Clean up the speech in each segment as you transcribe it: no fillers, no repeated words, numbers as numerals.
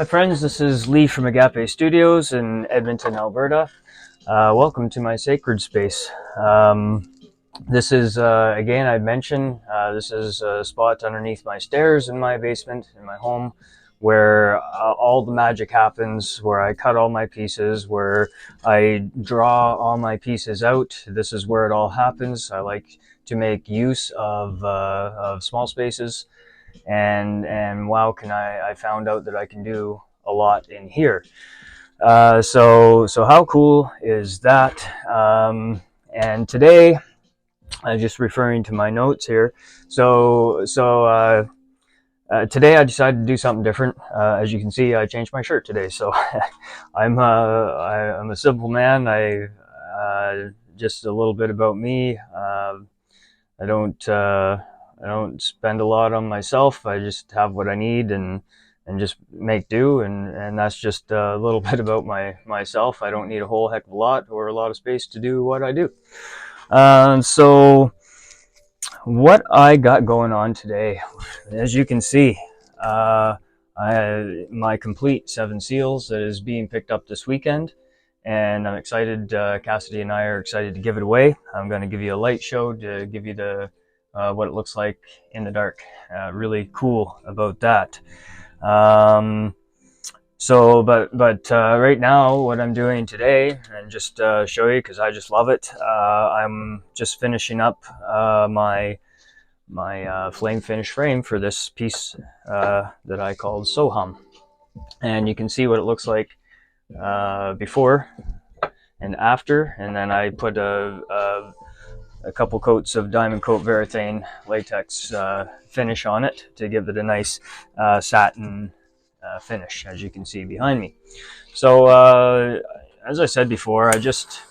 Hi friends, this is Leigh from Agápė Studios in Edmonton, Alberta. Welcome to my sacred space. This is, again, I'd mentioned, this is a spot underneath my stairs in my basement, in my home, where all the magic happens, where I cut all my pieces, where I draw all my pieces out. This is where it all happens. I like to make use of small spaces. And wow, I found out that I can do a lot in here. So how cool is that? And today, I'm just referring to my notes here. Today I decided to do something different. As you can see, I changed my shirt today. So I'm a simple man. Just a little bit about me. I don't spend a lot on myself. I just have what I need and just make do, and that's just a little bit about myself. I don't need a whole heck of a lot or a lot of space to do what I do. So what I got going on today, as you can see, my complete 7 seals that is being picked up this weekend, and I'm excited. Cassidy and I are excited to give it away. I'm going to give you a light show to give you what it looks like in the dark. Really cool about that. Right now, what I'm doing today, and just show you because I just love it. I'm just finishing up my flame finish frame for this piece that I called Soham, and you can see what it looks like before and after. And then I put a couple coats of Diamond Coat Varathane latex finish on it to give it a nice satin finish, as you can see behind me. So as I said before, I'm just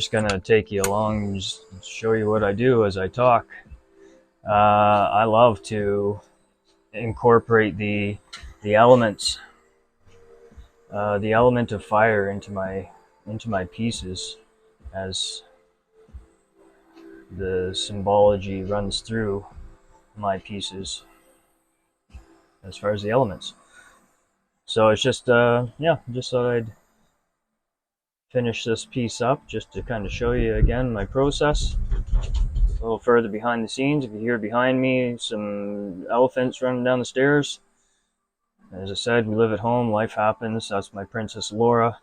gonna take you along and just show you what I do as I talk. I love to incorporate the elements, the element of fire into my pieces, as the symbology runs through my pieces as far as the elements. So it's just just thought I'd finish this piece up just to kind of show you again my process a little further behind the scenes. If you hear behind me some elephants running down the stairs, as I said, we live at home, life happens. That's my Princess Laura,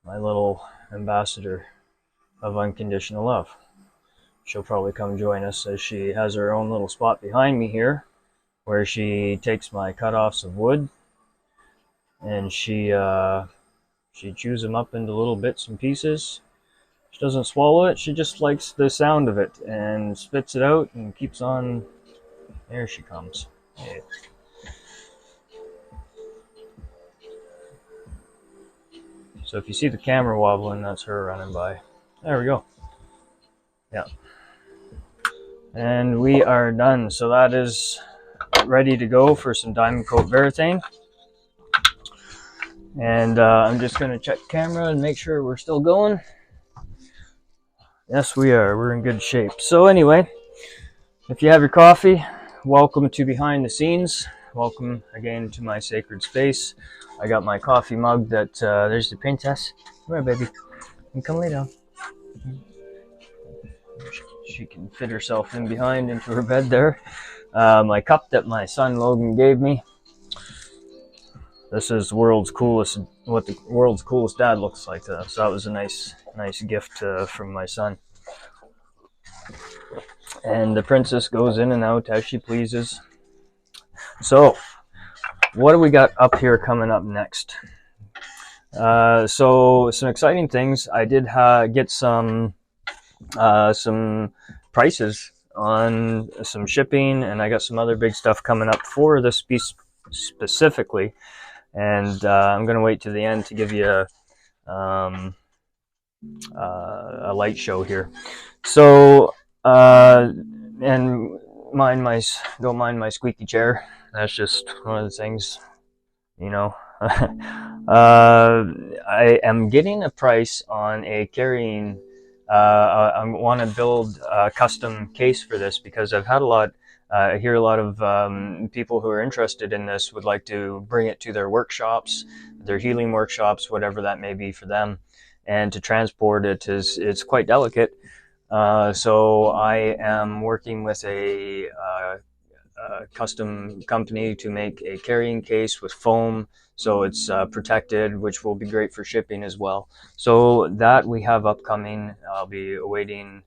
my little ambassador of unconditional love. She'll probably come join us, as she has her own little spot behind me here where she takes my cut-offs of wood and she chews them up into little bits and pieces. She doesn't swallow it, she just likes the sound of it and spits it out and keeps on. There she comes. Hey. So if you see the camera wobbling, that's her running by. There we go. Yeah. And we are done. So that is ready to go for some Diamond Coat Varathane. And I'm just going to check camera and make sure we're still going. Yes, we are. We're in good shape. So anyway, if you have your coffee, welcome to Behind the Scenes. Welcome again to my sacred space. I got my coffee mug that, there's the princess. Come here, baby. Come lay down. She can fit herself in behind into her bed there. My cup that my son Logan gave me. This is what the world's coolest dad looks like. So that was a nice gift from my son. And the princess goes in and out as she pleases. So, what do we got up here coming up next? So some exciting things. I did get some prices on some shipping, and I got some other big stuff coming up for this piece specifically. And I'm going to wait to the end to give you a light show here. So, and don't mind my squeaky chair. That's just one of the things, you know. I am getting a price on a carrying. I want to build a custom case for this because I've had a lot I hear a lot of people who are interested in this would like to bring it to their workshops, their healing workshops, whatever that may be for them. And to transport it it's quite delicate. So I am working with a custom company to make a carrying case with foam, so it's protected, which will be great for shipping as well. So that we have upcoming. I'll be awaiting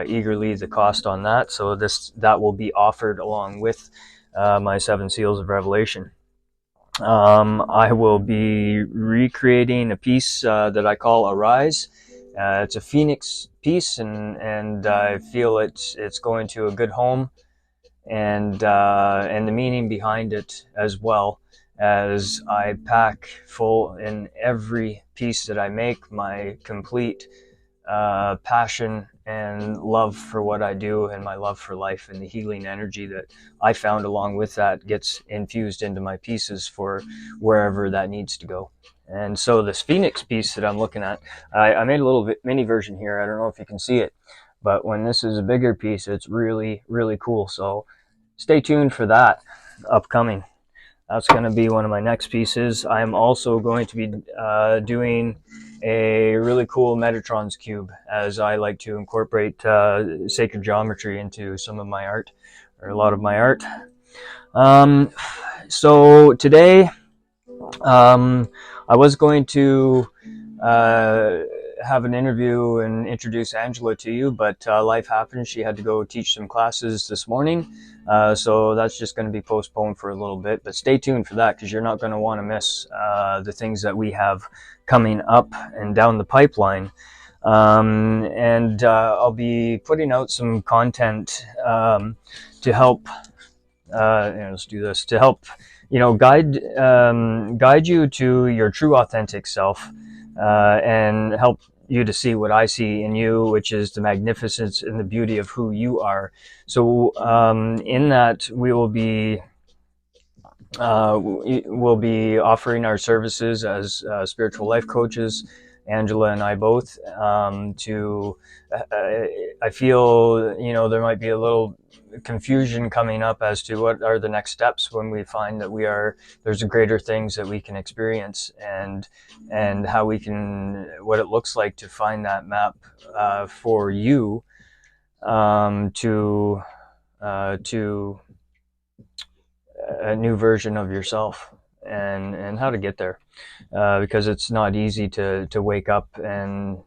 eagerly the cost on that. So that will be offered along with my 7 Seals of Revelation. I will be recreating a piece that I call Arise. It's a Phoenix piece, and I feel it's going to a good home, and the meaning behind it, as well as I pack full in every piece that I make my complete passion and love for what I do, and my love for life, and the healing energy that I found along with that gets infused into my pieces for wherever that needs to go. And so this Phoenix piece that I'm looking at, I made a little mini version here. I don't know if you can see it, but when this is a bigger piece, it's really, really cool. So stay tuned for that upcoming. That's going to be one of my next pieces. I'm also going to be doing a really cool Metatron's cube, as I like to incorporate sacred geometry into some of my art, or a lot of my art. So today, I was going to have an interview and introduce Angela to you, but life happened. She had to go teach some classes this morning, so that's just going to be postponed for a little bit. But stay tuned for that, because you're not going to want to miss the things that we have coming up and down the pipeline. And I'll be putting out some content to help. Let's do this to help. Guide you to your true authentic self, and help you to see what I see in you, which is the magnificence and the beauty of who you are. So in that, we'll be offering our services as spiritual life coaches, Angela and I both. I feel there might be a little confusion coming up as to what are the next steps when we find that there's greater things that we can experience, and how we can, what it looks like to find that map for you, to a new version of yourself, and how to get there, because it's not easy to wake up and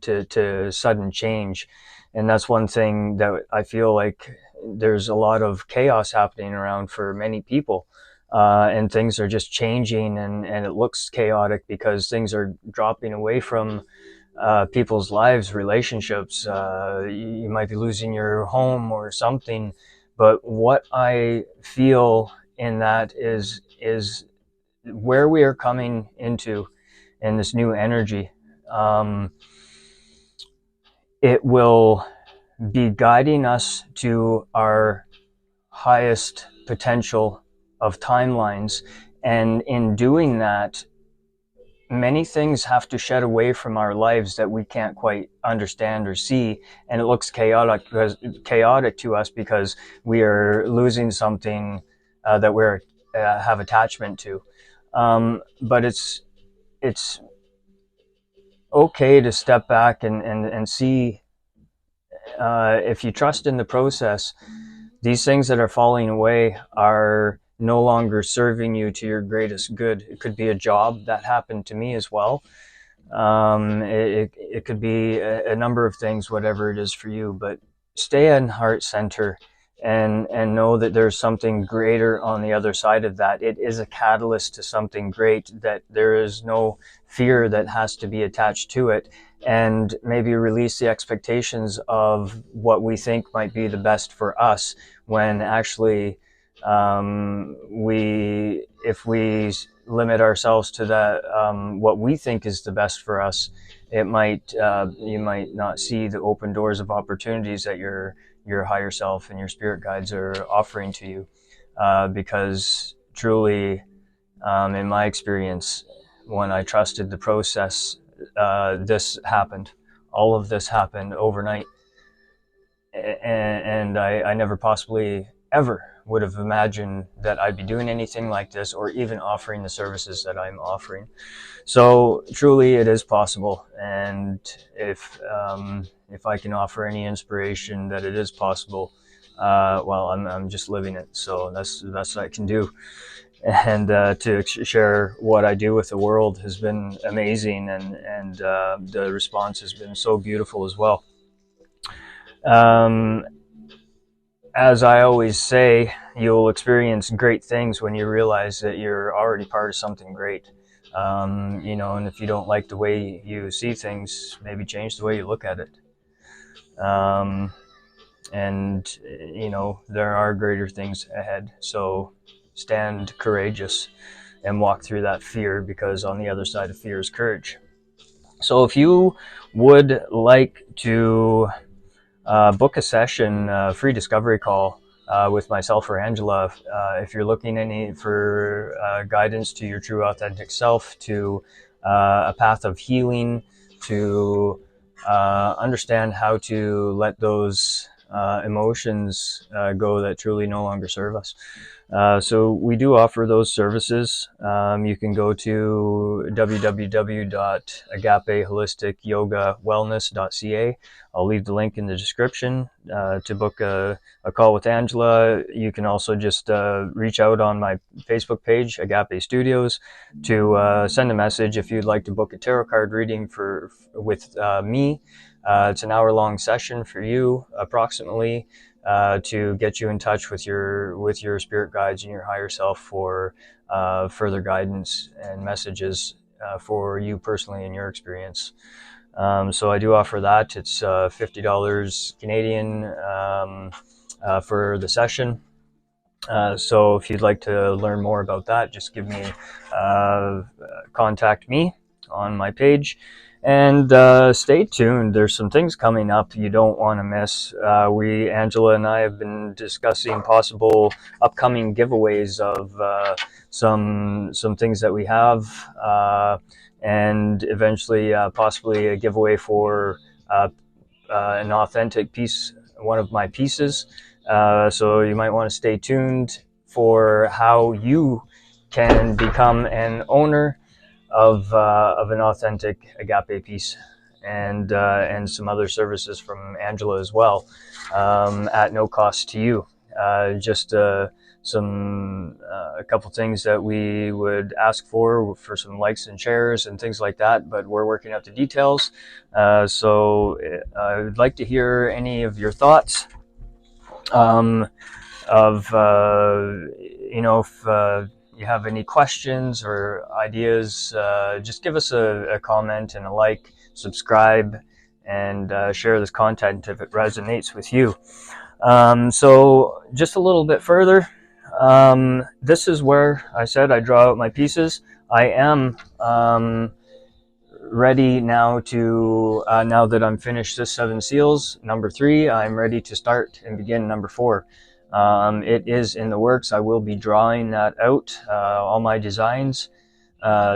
to sudden change. And that's one thing that I feel like there's a lot of chaos happening around for many people, and things are just changing, and it looks chaotic because things are dropping away from people's lives, relationships. You might be losing your home or something. But what I feel in that is where we are coming into in this new energy. It will be guiding us to our highest potential of timelines. And in doing that, many things have to shed away from our lives that we can't quite understand or see, and it looks chaotic to us because we are losing something that we have attachment to. But it's okay to step back and see, if you trust in the process, these things that are falling away are no longer serving you to your greatest good. It could be a job. That happened to me as well. It could be a number of things, whatever it is for you, but stay in heart center, and know that there's something greater on the other side of that. It is a catalyst to something great, that there is no fear that has to be attached to it, and maybe release the expectations of what we think might be the best for us, when actually if we limit ourselves to that, what we think is the best for us, you might not see the open doors of opportunities that your higher self and your spirit guides are offering to you, because truly, in my experience, when I trusted the process, this happened. All of this happened overnight. and I never possibly ever would have imagined that I'd be doing anything like this, or even offering the services that I'm offering. So truly, it is possible, and if I can offer any inspiration that it is possible, well, I'm just living it. So that's the best I can do. And to share what I do with the world has been amazing, and the response has been so beautiful as well. Um, as I always say, you'll experience great things when you realize that you're already part of something great. You know, and if you don't like the way you see things, maybe change the way you look at it. Um, and, you know, there are greater things ahead. So stand courageous and walk through that fear, because on the other side of fear is courage. So if you would like to book a session, free discovery call with myself or Angela, if you're looking for guidance to your true authentic self, to a path of healing, to understand how to let those emotions go that truly no longer serve us. So we do offer those services. You can go to www.agapeholisticyogawellness.ca. I'll leave the link in the description to book a call with Angela. You can also just reach out on my Facebook page, Agápė Studios, to send a message if you'd like to book a tarot card reading with me. It's an hour-long session for you, approximately, to get you in touch with your spirit guides and your higher self for further guidance and messages for you personally in your experience. So I do offer that. It's $50 Canadian for the session. So if you'd like to learn more about that, just contact me on my page. And stay tuned. There's some things coming up you don't want to miss. Angela and I have been discussing possible upcoming giveaways of some things that we have, and eventually possibly a giveaway for an authentic piece, one of my pieces. So you might want to stay tuned for how you can become an owner of an authentic Agápė piece, and some other services from Angela as well, at no cost to you. Just a couple things that we would ask for some likes and shares and things like that, but we're working out the details. So I would like to hear any of your thoughts. If you have any questions or ideas, just give us a comment and a like, subscribe, and share this content if it resonates with you. So just a little bit further, this is where I said I draw out my pieces. I am ready now now that I'm finished this 7 seals, number 3, I'm ready to start and begin number 4. It is in the works. I will be drawing that out, all my designs,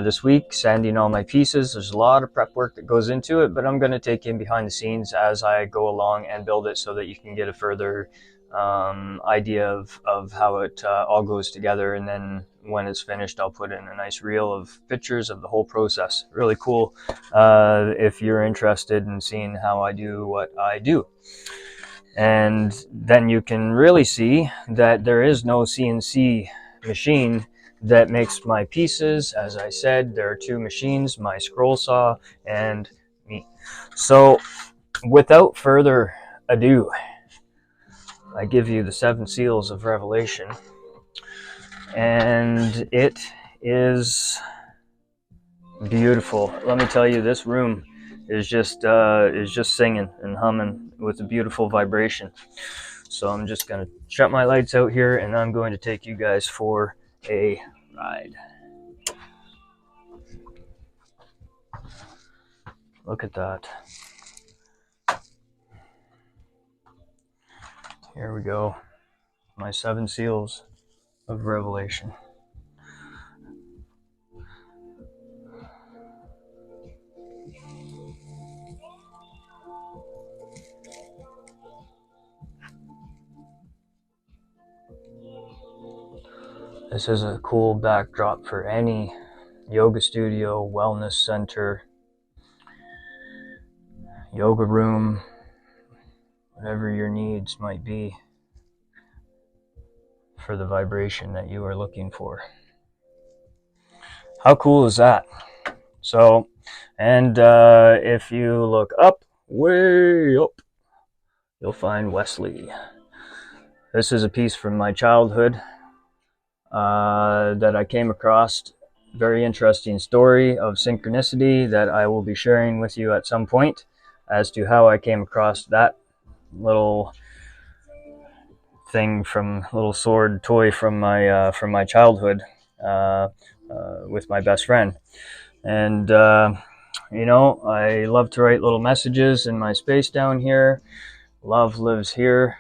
this week, sanding all my pieces. There's a lot of prep work that goes into it, but I'm going to take in behind the scenes as I go along and build it so that you can get a further idea of how it all goes together. And then when it's finished, I'll put in a nice reel of pictures of the whole process. Really cool if you're interested in seeing how I do what I do. And then you can really see that there is no CNC machine that makes my pieces. As I said, there are 2 machines, my scroll saw and me. So without further ado, I give you the 7 seals of Revelation, and it is beautiful. Let me tell you, this room is just singing and humming with a beautiful vibration. So I'm just going to shut my lights out here, and I'm going to take you guys for a ride. Look at that. Here we go. My 7 seals of Revelation. This is a cool backdrop for any yoga studio, wellness center, yoga room, whatever your needs might be for the vibration that you are looking for. How cool is that? So, and if you look up, way up, you'll find Wesley. This is a piece from my childhood that I came across. Very interesting story of synchronicity that I will be sharing with you at some point as to how I came across that little thing, from little sword toy from my childhood with my best friend. And you know, I love to write little messages in my space down here. Love lives here,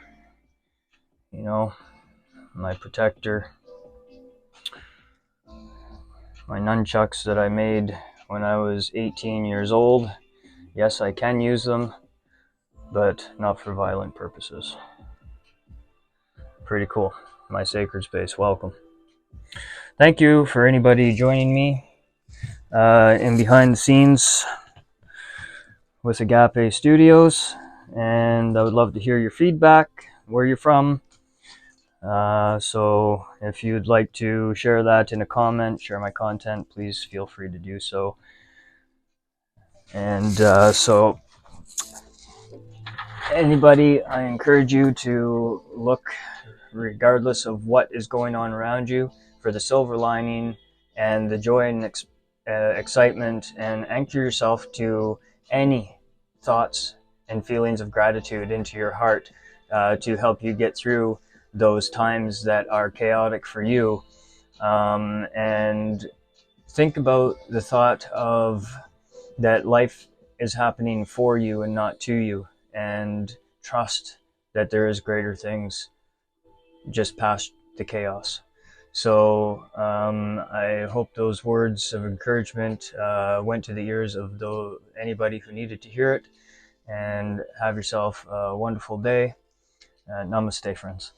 you know, my protector. My nunchucks that I made when I was 18 years old. Yes, I can use them, but not for violent purposes. Pretty cool. My sacred space. Welcome. Thank you for anybody joining me in behind the scenes with Agápė Studios. And I would love to hear your feedback, where you're from. So if you'd like to share that in a comment, share my content, please feel free to do so. And so anybody, I encourage you to look, regardless of what is going on around you, for the silver lining and the joy and excitement, and anchor yourself to any thoughts and feelings of gratitude into your heart to help you get through those times that are chaotic for you. And think about the thought of that life is happening for you and not to you, and trust that there is greater things just past the chaos. So I hope those words of encouragement went to the ears of anybody who needed to hear it. And have yourself a wonderful day. Namaste, friends.